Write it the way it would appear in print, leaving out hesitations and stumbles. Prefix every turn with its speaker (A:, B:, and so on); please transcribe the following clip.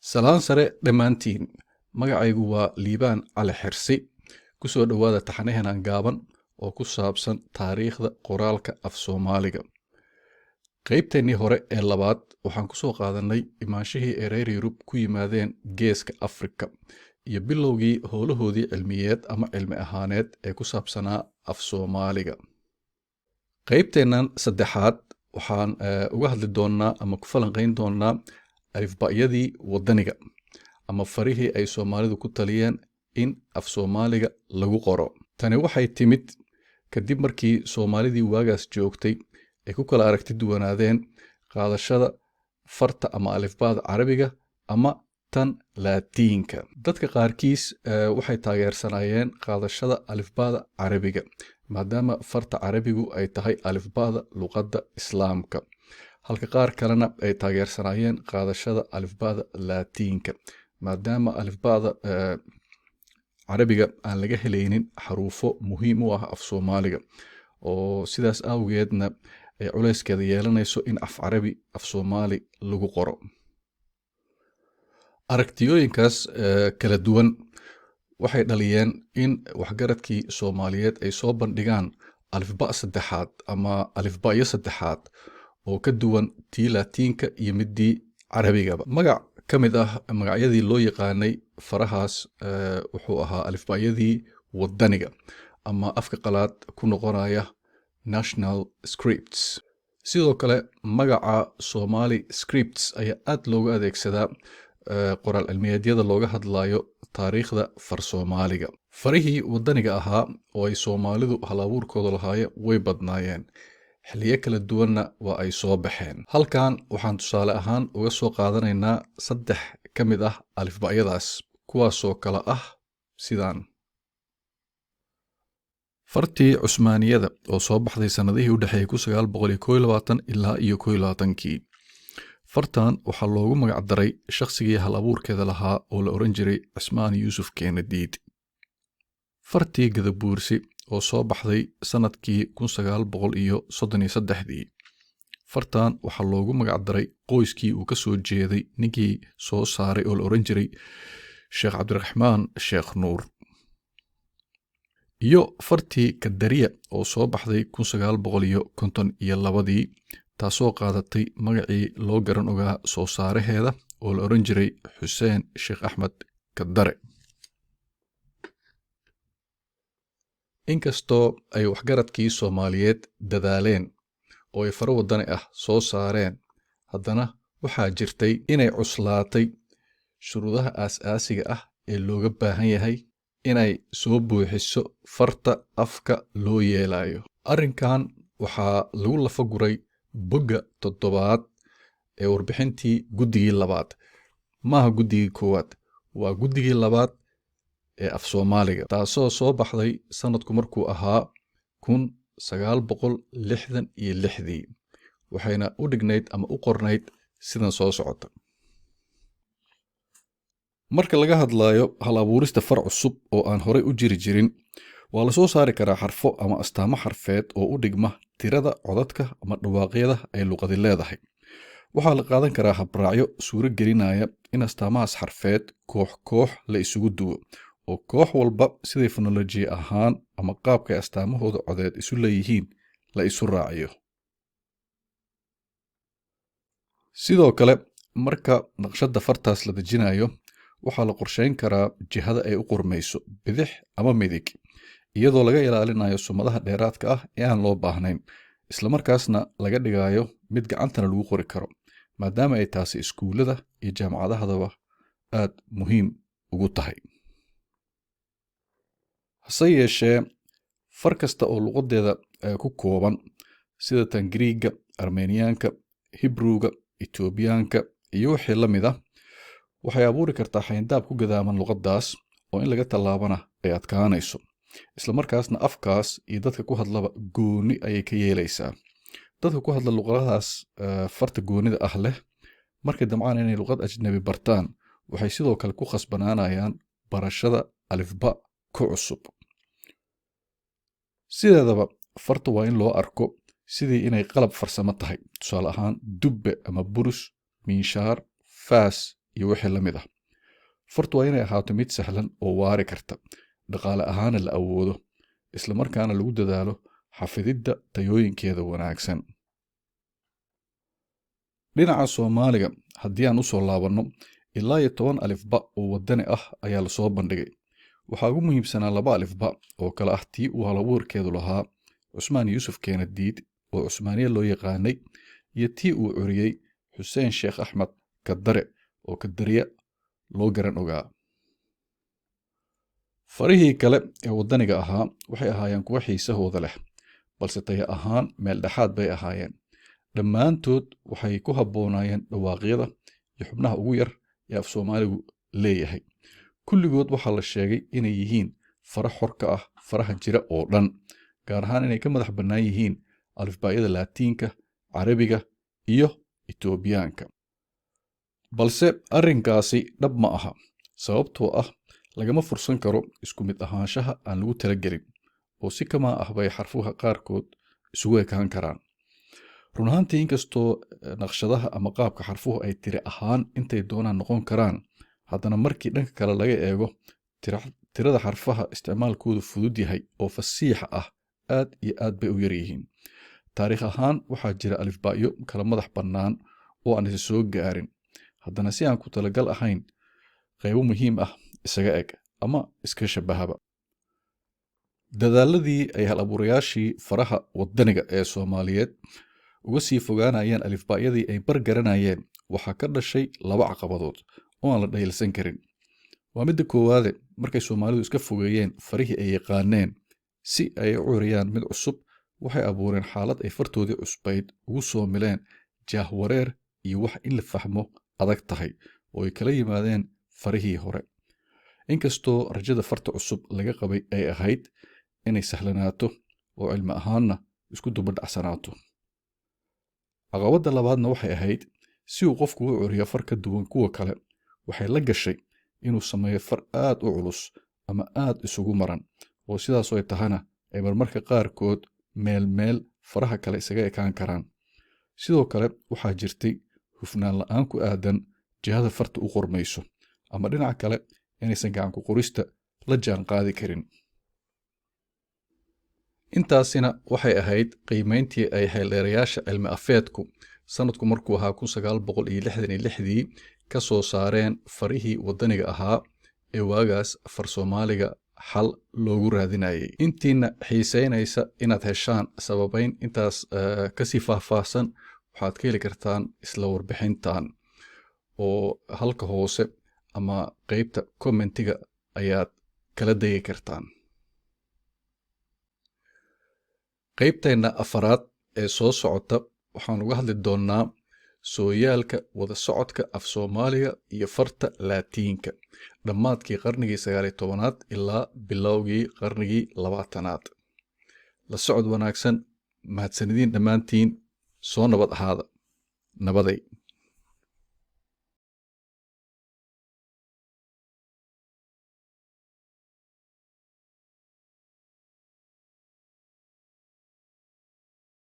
A: Salaan sare dhammaantiin. Magacaygu waa Liibaan Cali Xirsi. Ku soo dhowaada taxanaheena gaaban oo ku saabsan taariikhda qoraalka af Soomaaliga. Qaybteennii hore ee labaad waxaan ku soo qaadanay imaanshihii ay reer Yurub ku yimaadeen Geeska Afrika iyo bilowgii howlahoodii cilmiyeed ama cilmi ahaaneed ee ku saabsanaa af Soomaaliga. Qaybteennan saddexaad waxaan uga hadli doonaa ama ku falanqayn doonaa alifba'yadii wadaniga ama farihii ay Soomaalidu ku taliyeen in af Soomaaliga lagu qoro. Tani waxay timid kadib markii Soomaalidii waagaas joogtay ay ku kala aragti duwanaadeen qaadashada farta ama alifba'da Carabiga ama tan Laatiinka. Dadka qaarkiis waxay taageersanaayeen qaadashada alifba'da Carabiga maadaama farta Carabigu ay tahay alifba'da luqadda Islaamka. Halka qaar kalena ay taageersanaayeen qaadashada alifba'da Laatiinka maadaama alifba'da Carabiga aan laga helaynin xaruufo muhiim u ah af Soomaaliga oo sidaas awgeedna ay culeyskeeda yeelanayso in af Carabi af Soomaali lagu qoro. Aragtiyooyinkaas kala duwan waxay dhaliyeen in waxgaradkii Soomaaliyeed ay soo bandhigaan alifba' saddexaad ama alifba'yo saddexaad oo ka duwan tii Laatiinka iyo midii Carabigaba. Magac ka mid ah magacyadii loo yaqaanay farahaas wuxuu ahaa alifba'yadii wadaniga ama afka qalaad ku noqonaya National Scripts. Sidoo kale magaca Somali Scripts ayaa aad looga adeegsadaa qoraal cilmiyeedyada looga hadlayo taariikhda far Soomaaliga. Farihii wadaniga ahaa oo ay Soomaalidu hal-abuurkooda lahaayeen way badnaayeen. Xilliyo kala duwanna waa ay soo baxeen. Halkan waxaan tusaale ahaan uga soo qaadanaynaa 3 ka mid ah alifba'yadaas kuwaasoo kala ah sidaan. Fartii Cusmaaniyada oo soo baxday sanadihii u dhaxeeyay 1921 ilaa 21. Fartan waxaa loogu magac daray shakhsigii hal-abuurkeeda lahaa oo la oran jiray Cismaan Yuusuf Keenadiid. Fartii Gadabuursi oo soo baxday sanadkii 1933. Fartan waxaa loogu magac daray qoyskii uu ka soo jeeday ninkii soo saaray oo la oran jiray Sheekh Cabdiraxmaan Sheekh Nuur. Iyo fartii Kadariya oo soo baxday 1952 taasoo qaadatay magacii loo garan ogaa soo saaraheeda oo la oran jiray Xuseen Sheekh Axmed Kadare. Inkastoo ay waxgaradkii Soomaaliyeed dadaaleen oo ay faro wadani ah soo saareen, haddana waxaa jirtay inay cuslaatay shuruudaha aas-aasiga ah ee looga baahan yahay inay soo buuxiso farta afka loo yeelayo. Arrinkan waxaa lagu lafaguray bogga 7 ee warbixintii guddigii 2. Maaha guddigii 1, waa guddigii 2 ee af Soomaaliga taasoo soo baxday sanadku markuu ahaa 1966 waxayna u dhignayd ama u qornayd sidan soo socota. Marka laga hadlayo hal-abuurista far cusub oo aan horey u jiri jirin, waa la soo saari karaa xarfo ama astaamo xarfeed oo u dhigma tirada codadka ama dhawaaqyada ay luqadi leedahay. Waxaa la qaadan karaa habraacyo suuro gelinaya in astaamahaas xarfeed koox la isugu duwo oo koox walba siday fonoloji ahaan ama qaabkay astaamahooda codeed isu leeyihiin la isu raaciyo. Sidoo kale marka naqshadda fartaas la dejinayo waxaa la qorsheyn karaa jihada ay u qormayso bidix ama midig iyadoo laga ilaalinayo sumadaha dheeraadka ah ee aan loo baahnayn isla markaasna laga dhigayo mid gacantana lagu qori karo maadaama ay taasi iskuulada iyo jaamacadahaba aad muhiim ugu tahay. Hase yeeshee far kasta oo luqadeeda ku kooban sida tan Giriigga, Armeniyaanka, Hibrewga, Etoobiyaanka iyo wixii la mid ah waxay abuuri kartaa xayndaab ku gadaaman luqaddaas oo in laga tallaabana ay adkaanayso isla markaasna afkaas iyo dadka ku hadlaba gooni ayay ka yeelaysaa. Dadka ku hadla luqadahaas farta goonida ah leh markay damcaan inay luqad ajnabi bartaan waxay sidoo kale ku khasbanaanayaan barashada alifba ku cusub. Sideedaba farta waa in loo arko sidii inay qalab farsamo tahay, tusaale ahaan dubbe ama burus, miinshaar, faas iyo wixii la mid ah. fartu waa inay ahaato mid sahlan oo waari karta, dhaqaale ahaana la awoodo, isla markaana lagu dadaalo xafididda tayooyinkeeda wanaagsan. dhinaca Soomaaliga haddii aan u soo laabanno, ilaa 10 alifba oo wadani ah ayaa lasoo bandhigay. waxaa ugu muhiimsanaa 2 alifba oo kale ah tii uu halabuurkeedu lahaa Cusmaan Yuusuf Keenadiid oo Cusmaaniye loo yaqaanay, iyo tii uu curiyey Xuseen Sheekh Axmed Kadare oo Kadariya loo garan ogaa. farihii kale ee wadaniga ahaa waxay ahaayeen kuwa xiisahooda leh, balse taya ahaan meel dhexaad bay ahaayeen. dhammaantood waxay ku habboonaayeen dhawaaqyada iyo xubnaha ugu yar ee af Soomaaligu leeyahay. kulligood waxaa la sheegay inay yihiin fara xor ka ah faraha jira oo dhan, gaar ahaan inay ka madax bannaan yihiin alifbaayada Laatiinka, Carabiga iyo Itoobiyaanka. balse arrinkaasi dhab ma aha, sababtoo ah lagama fursan karo isku mid ahaanshaha aan lagu talagelin, oo si kamaa ah bay xarfuha qaarkood isugu ekaan karaan. run ahaantii inkastoo naqshadaha ama qaabka xarfuhu ay tiri ahaan intay doonaan noqon karaan, haddana markii dhanka kale laga eego tirada xarfaha isticmaalkoodu fudud yahay oo fasiixa ah aad iyo aad bay u yar yihiin. taariikh ahaan waxaa jira alifbaa'yo kala madax bannaan oo aan isa soo gaarin, haddana si aan ku talagal ahayn qaybo muhiim ah isaga eg ama iska shabahaba. dadaaladii ay hal-abuurayaashii faraha wadaniga ee Soomaaliyeed uga sii fogaanayeen alifbaa'yadii ay bargaranayeen waxaa ka dhashay 2 caqabadood oo aan la dhayalsan karin. waa midda koowaade, markay Soomaalidu iska fogeeyeen farihii ay yaqaaneen si ay u curiyaan mid cusub, waxay abuureen xaalad ay fartoodii cusbayd ugu soo mileen jaahwareer iyo wax in la fahmo adag tahay oo ay kala yimaadeen farihii hore. inkastoo rajada farta cusub laga qabay ay ahayd inay sahlanaato oo cilmi ahaanna isku dubadhacsanaato. caqabadda labaadna waxay ahayd si uu qofku u curiyo far ka duwan kuwa kale, waxay la gashay inuu sameeyo far aad u culus ama aad isugu maran, oo sidaasoo ay tahana ay marmarka qaarkood meel faraha kale isaga ekaan karaan. sidoo kale waxaa jirtay hufnaan la'aan ku aadan jihada farta u qormayso, ama dhinaca kale inaysan gacan ku qorista la jaan qaadi karin. intaasina waxay ahayd qiimayntii ay xeeldheerayaasha cilmi afeedku sanadku markuu ahaa 1966 ka soo saareen farihii wadaniga ahaa ee waagaas far Soomaaliga xal loogu raadinayay. intiina xiiseynaysa inaad heshaan sababayn intaas kasii faahfaahsan, waxaad ka heli kartaan isla warbixintan oo halka hoose ama qaybta commentiga ayaad kala degi kartaan. qaybteenna afaraad ee soo socota waxaan uga hadli doonnaa sooyaalka wada socodka af Soomaaliga iyo farta Laatiinka dhammaadkii qarnigii 19aad ilaa bilowgii qarnigii 20aad. la socod wanaagsan, mahadsanidin dhammaantiin, soo nabad ahaada. nabaday.